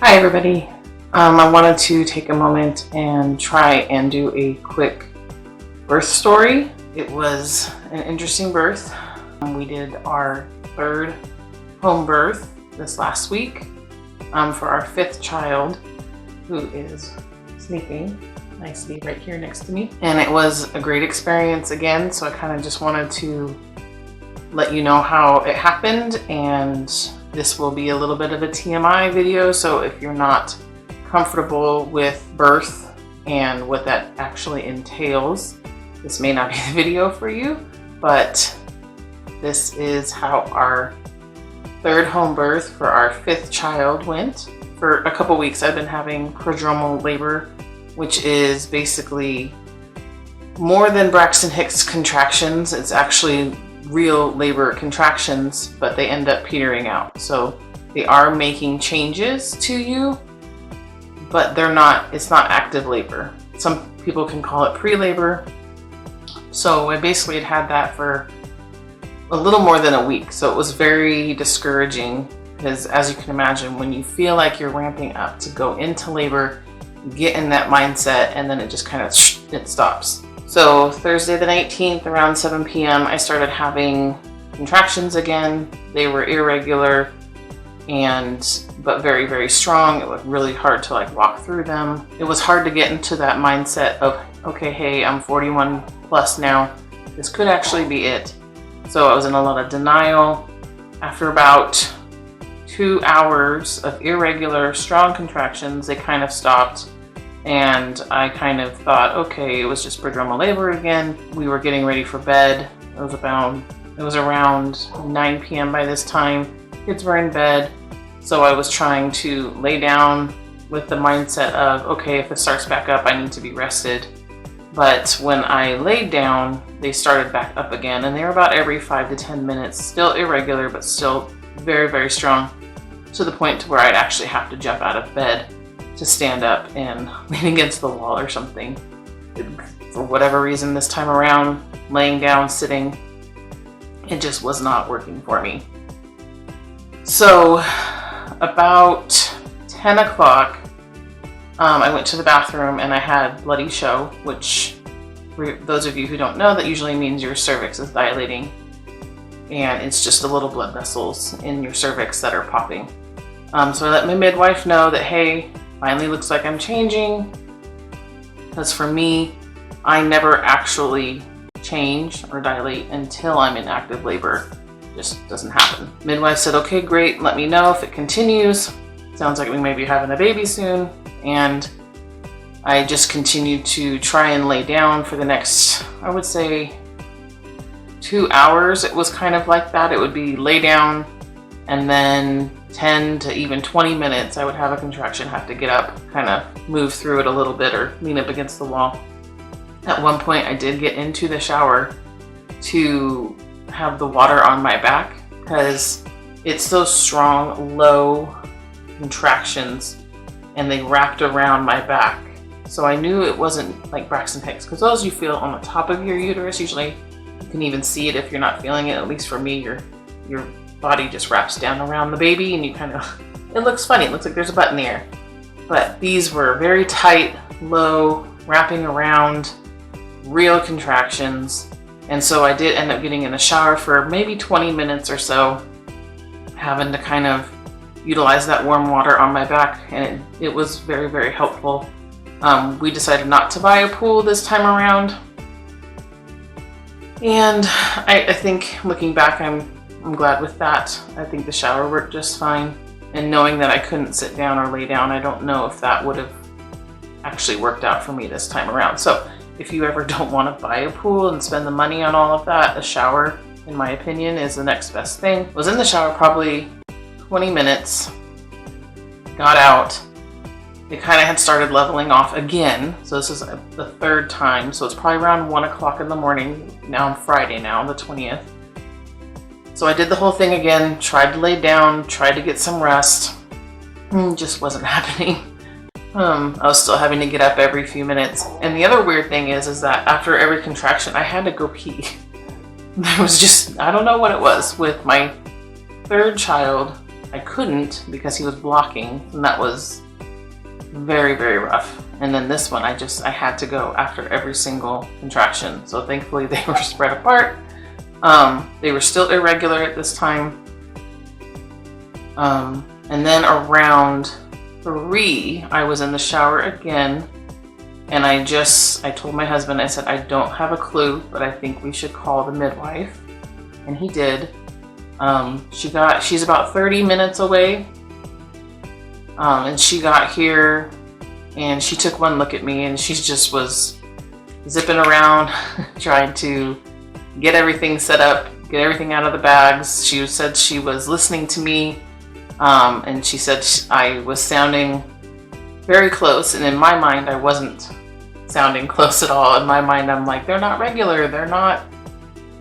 Hi everybody. I wanted to take a moment and try and do a quick birth story. It was an interesting birth. We did our third home birth this last week for our fifth child, who is sleeping nicely right here next to me. And it was a great experience again, so I kind of just wanted to let you know how it happened, and this will be a little bit of a TMI video, so if you're not comfortable with birth and what that actually entails, this may not be the video for you, but this is how our third home birth for our fifth child went. For a couple weeks I've been having prodromal labor, which is basically more than Braxton Hicks contractions. It's actually real labor contractions, but they end up petering out. So they are making changes to you, but it's not active labor. Some people can call it pre-labor. So I basically had that for a little more than a week. So it was very discouraging because, as you can imagine, when you feel like you're ramping up to go into labor, you get in that mindset and then it just kind of it stops. So Thursday the 19th around 7 p.m. I started having contractions again. They were irregular but very, very strong. It was really hard to walk through them. It was hard to get into that mindset of, okay, hey, I'm 41 plus now. This could actually be it. So I was in a lot of denial. After about 2 hours of irregular, strong contractions, they kind of stopped. And I kind of thought, okay, it was just prodromal labor again. We were getting ready for bed. It was around 9 p.m. by this time. Kids were in bed. So I was trying to lay down with the mindset of, okay, if it starts back up, I need to be rested. But when I laid down, they started back up again. And they were about every 5 to 10 minutes, still irregular, but still very, very strong, to the point to where I'd actually have to jump out of bed to stand up and lean against the wall or something. For whatever reason this time around, laying down, sitting, it just was not working for me. So about 10 o'clock, I went to the bathroom and I had bloody show, which, for those of you who don't know, that usually means your cervix is dilating, and it's just the little blood vessels in your cervix that are popping. So I let my midwife know that, hey, finally looks like I'm changing, because for me, I never actually change or dilate until I'm in active labor. It just doesn't happen. Midwife said, okay, great, let me know if it continues. Sounds like we may be having a baby soon. And I just continued to try and lay down for the next, I would say, 2 hours. It was kind of like that. It would be lay down, and then 10 to even 20 minutes, I would have a contraction, have to get up, kind of move through it a little bit or lean up against the wall. At one point, I did get into the shower to have the water on my back because it's those strong, low contractions, and they wrapped around my back. So I knew it wasn't like Braxton Hicks, because those you feel on the top of your uterus, usually you can even see it if you're not feeling it. At least for me, your body just wraps down around the baby and you kind of, it looks funny. It looks like there's a butt in the air. But these were very tight, low, wrapping around, real contractions. And so I did end up getting in the shower for maybe 20 minutes or so, having to kind of utilize that warm water on my back, and it was very, very helpful. We decided not to buy a pool this time around. And I think looking back, I'm glad with that. I think the shower worked just fine. And knowing that I couldn't sit down or lay down, I don't know if that would have actually worked out for me this time around. So if you ever don't want to buy a pool and spend the money on all of that, a shower, in my opinion, is the next best thing. Was in the shower probably 20 minutes, got out. It kind of had started leveling off again. So this is the third time. So it's probably around 1 o'clock in the morning. Now on Friday now, the 20th. So I did the whole thing again, tried to lay down, tried to get some rest. Just wasn't happening. I was still having to get up every few minutes. And the other weird thing is that after every contraction, I had to go pee. There was just, I don't know what it was with my third child. I couldn't because he was blocking, and that was very, very rough. And then this one, I had to go after every single contraction. So thankfully they were spread apart. They were still irregular at this time. And then around 3, I was in the shower again. And I told my husband, I said, I don't have a clue, but I think we should call the midwife. And he did. She's about 30 minutes away. And she got here and she took one look at me and she just was zipping around trying to get everything set up, get everything out of the bags. She said she was listening to me, and she said I was sounding very close, and in my mind I wasn't sounding close at all. In my mind I'm like, they're not regular, they're not,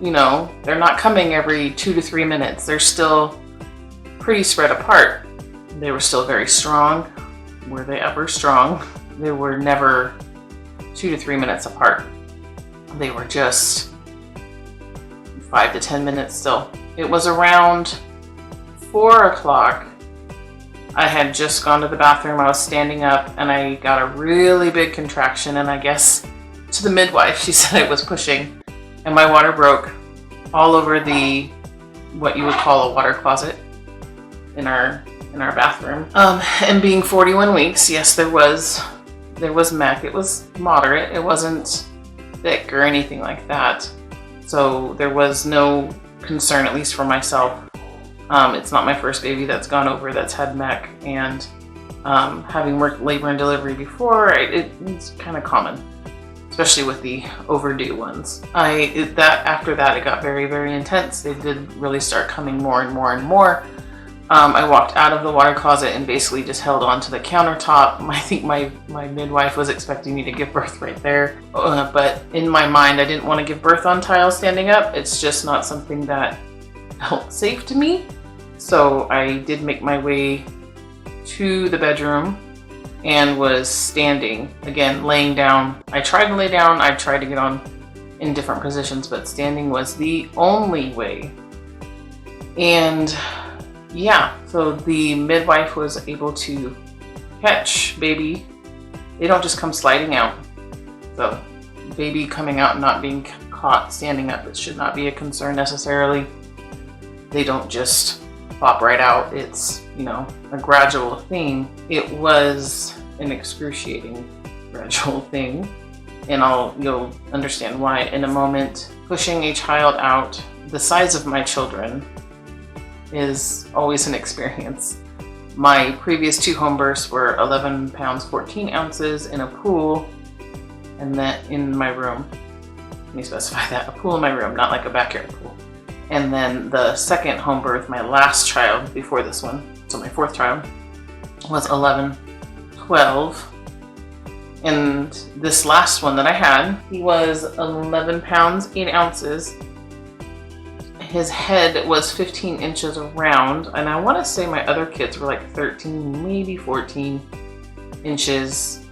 they're not coming every 2 to 3 minutes. They're still pretty spread apart. They were still very strong. Were they ever strong? They were never 2 to 3 minutes apart. They were just 5 to 10 minutes still. It was around 4 o'clock. I had just gone to the bathroom. I was standing up and I got a really big contraction, and I guess to the midwife, she said I was pushing, and my water broke all over the, what you would call a water closet in our bathroom. And being 41 weeks, yes, there was mech. It was moderate. It wasn't thick or anything like that. So there was no concern, at least for myself. It's not my first baby that's gone over that's had mech, and having worked labor and delivery before, it's kind of common, especially with the overdue ones. After that, it got very, very intense. They did really start coming more and more and more. I walked out of the water closet and basically just held on to the countertop. I think my midwife was expecting me to give birth right there. But in my mind, I didn't want to give birth on tile standing up. It's just not something that felt safe to me. So I did make my way to the bedroom and was standing, again, laying down. I tried to lay down. I tried to get on in different positions, but standing was the only way. And yeah, so the midwife was able to catch baby. They don't just come sliding out. So baby coming out and not being caught standing up, it should not be a concern necessarily. They don't just pop right out. It's, a gradual thing. It was an excruciating gradual thing, and you'll understand why in a moment. Pushing a child out the size of my children is always an experience. My previous 2 home births were 11 pounds 14 ounces in a pool, and then in my room. Let me specify that, a pool in my room, not like a backyard pool. And then the second home birth, my last child before this one, so my 4th child, was 11, 12. And this last one that I had, he was 11 pounds 8 ounces. His head was 15 inches around, and I want to say my other kids were like 13, maybe 14 inches.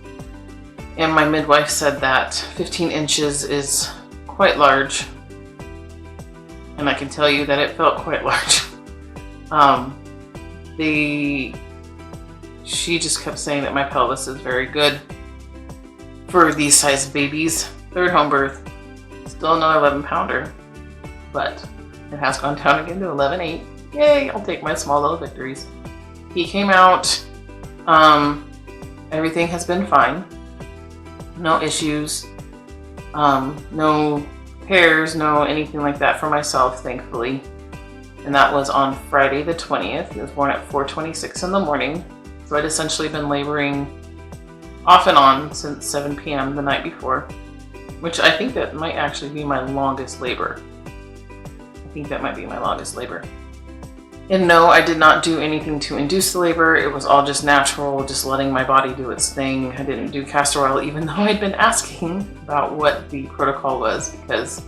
And my midwife said that 15 inches is quite large. And I can tell you that it felt quite large. She just kept saying that my pelvis is very good for these size babies. 3rd home birth, still another 11 pounder, but it has gone down again to 11.8. Yay, I'll take my small little victories. He came out, everything has been fine. No issues, no hairs, no anything like that for myself, thankfully. And that was on Friday the 20th. He was born at 4:26 in the morning. So I'd essentially been laboring off and on since 7 p.m. the night before, which I think that might actually be my longest labor. I think that might be my longest labor. And no, I did not do anything to induce the labor. It was all just natural, just letting my body do its thing. I didn't do castor oil, even though I'd been asking about what the protocol was, because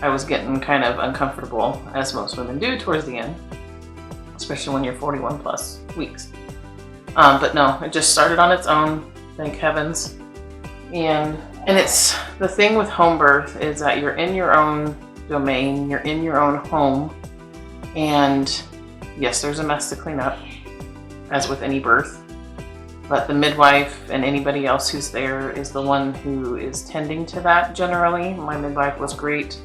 I was getting kind of uncomfortable, as most women do towards the end, especially when you're 41 plus weeks. But no, it just started on its own, thank heavens. And it's the thing with home birth is that you're in your own domain, you're in your own home, and yes, there's a mess to clean up. as with any birth. But the midwife and anybody else who's there is the one who is tending to that generally. My midwife was great.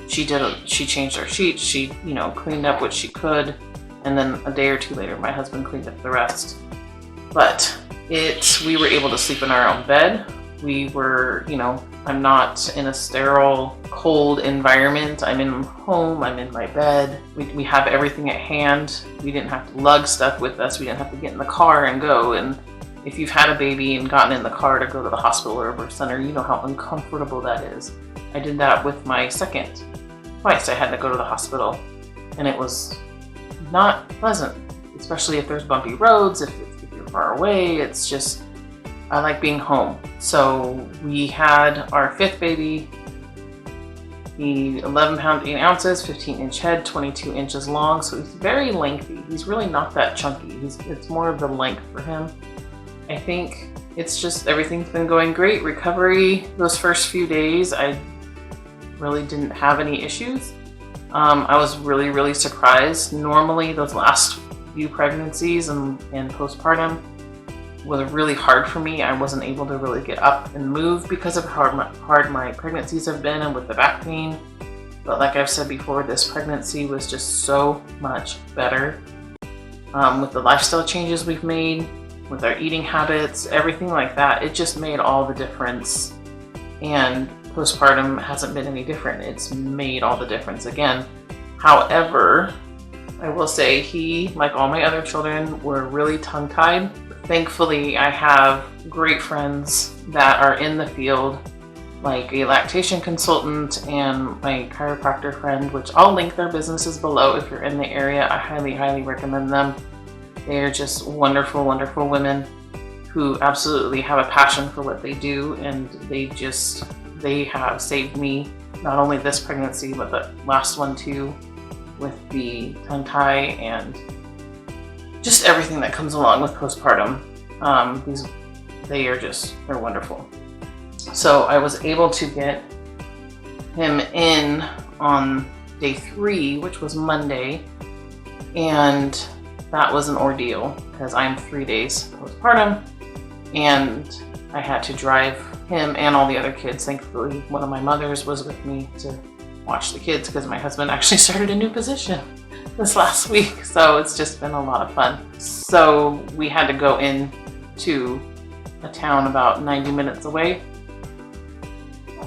She changed our sheets. She, cleaned up what she could. And then a day or two later, my husband cleaned up the rest. But we were able to sleep in our own bed. We were, I'm not in a sterile, cold environment. I'm in home, I'm in my bed. We have everything at hand. We didn't have to lug stuff with us. We didn't have to get in the car and go. And if you've had a baby and gotten in the car to go to the hospital or a birth center, you know how uncomfortable that is. I did that with my second. Twice I had to go to the hospital, and it was not pleasant, especially if there's bumpy roads, if you're far away. It's just, I like being home. So we had our fifth baby, the 11 pounds 8 ounces, 15-inch head, 22 inches long. So he's very lengthy. He's really not that chunky. It's more of the length for him. I think it's just, everything's been going great. Recovery, those first few days, I really didn't have any issues. I was really, really surprised. Normally those last few pregnancies and postpartum was really hard for me. I wasn't able to really get up and move because of how hard my pregnancies have been and with the back pain. But like I've said before, this pregnancy was just so much better. With the lifestyle changes we've made, with our eating habits, everything like that, it just made all the difference. And postpartum hasn't been any different. It's made all the difference again. However, I will say he, like all my other children, were really tongue-tied. Thankfully, I have great friends that are in the field, like a lactation consultant and my chiropractor friend, which I'll link their businesses below if you're in the area. I highly, highly recommend them. They are just wonderful, wonderful women who absolutely have a passion for what they do, and they have saved me, not only this pregnancy, but the last one too, with the tongue tie and just everything that comes along with postpartum. They're wonderful. So I was able to get him in on day 3, which was Monday, and that was an ordeal because I'm 3 days postpartum, and I had to drive him and all the other kids. Thankfully, one of my mothers was with me to watch the kids because my husband actually started a new position this last week. So it's just been a lot of fun. So we had to go in to a town about 90 minutes away,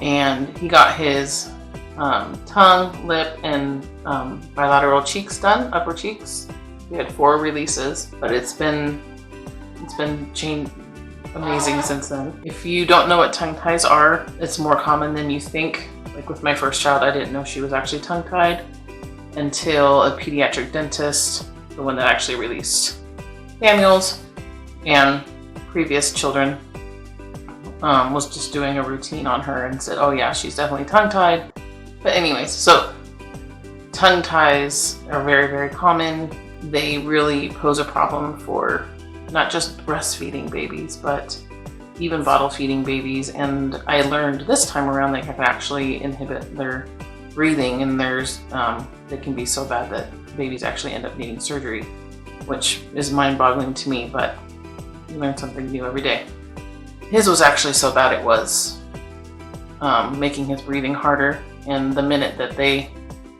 and he got his tongue, lip, and bilateral cheeks done, upper cheeks. We had 4 releases, but it's been amazing since then. If you don't know what tongue ties are, it's more common than you think. Like with my first child, I didn't know she was actually tongue tied until a pediatric dentist, the one that actually released Samuel's and previous children, was just doing a routine on her and said, oh yeah, she's definitely tongue tied. But anyways, so tongue ties are very, very common. They really pose a problem for not just breastfeeding babies, but even bottle feeding babies. And I learned this time around they can actually inhibit their breathing, and they can be so bad that babies actually end up needing surgery, which is mind-boggling to me, but you learn something new every day. His was actually so bad it was making his breathing harder, and the minute that they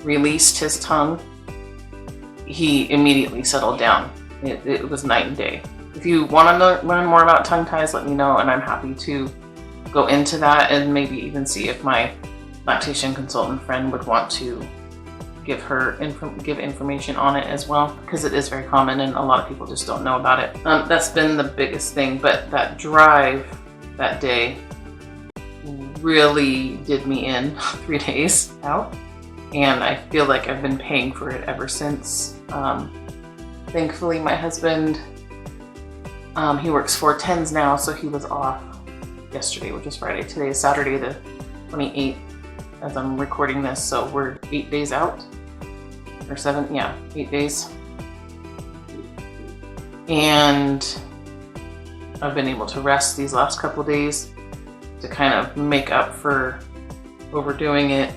released his tongue, he immediately settled down. It was night and day. If you want to learn more about tongue ties, let me know, and I'm happy to go into that and maybe even see if my lactation consultant friend would want to give information on it as well, because it is very common and a lot of people just don't know about it. That's been the biggest thing, but that drive that day really did me in 3 days out, and I feel like I've been paying for it ever since. Thankfully, my husband, he works 4/10s now, so he was off yesterday, which is Friday. Today is Saturday the 28th as I'm recording this, so we're 8 days out, or 7, yeah, 8 days. And I've been able to rest these last couple of days to kind of make up for overdoing it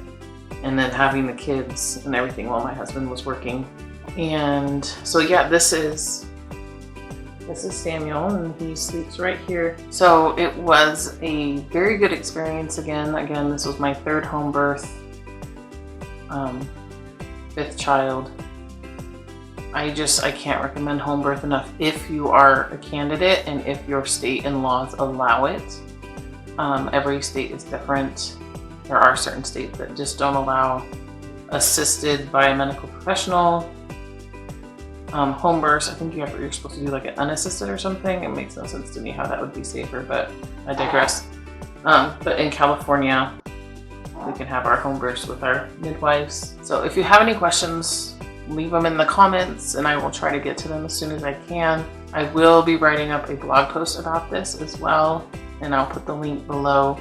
and then having the kids and everything while my husband was working. And so yeah, this is This is Samuel, and he sleeps right here. So it was a very good experience again. This was my 3rd home birth, 5th child. I can't recommend home birth enough if you are a candidate and if your state and laws allow it. Every state is different. There are certain states that just don't allow assisted by a medical professional home births. I think you're supposed to do like an unassisted or something. It makes no sense to me how that would be safer, but I digress. But in California, we can have our home births with our midwives. So if you have any questions, leave them in the comments and I will try to get to them as soon as I can. I will be writing up a blog post about this as well, and I'll put the link below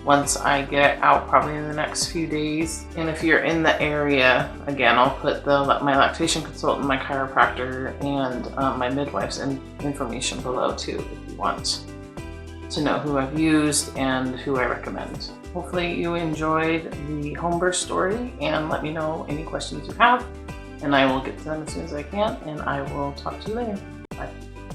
once I get it out, probably in the next few days. And if you're in the area, again, I'll put my lactation consultant, my chiropractor, and my midwife's information below too, if you want to know who I've used and who I recommend. Hopefully you enjoyed the home birth story, and let me know any questions you have, and I will get to them as soon as I can, and I will talk to you later.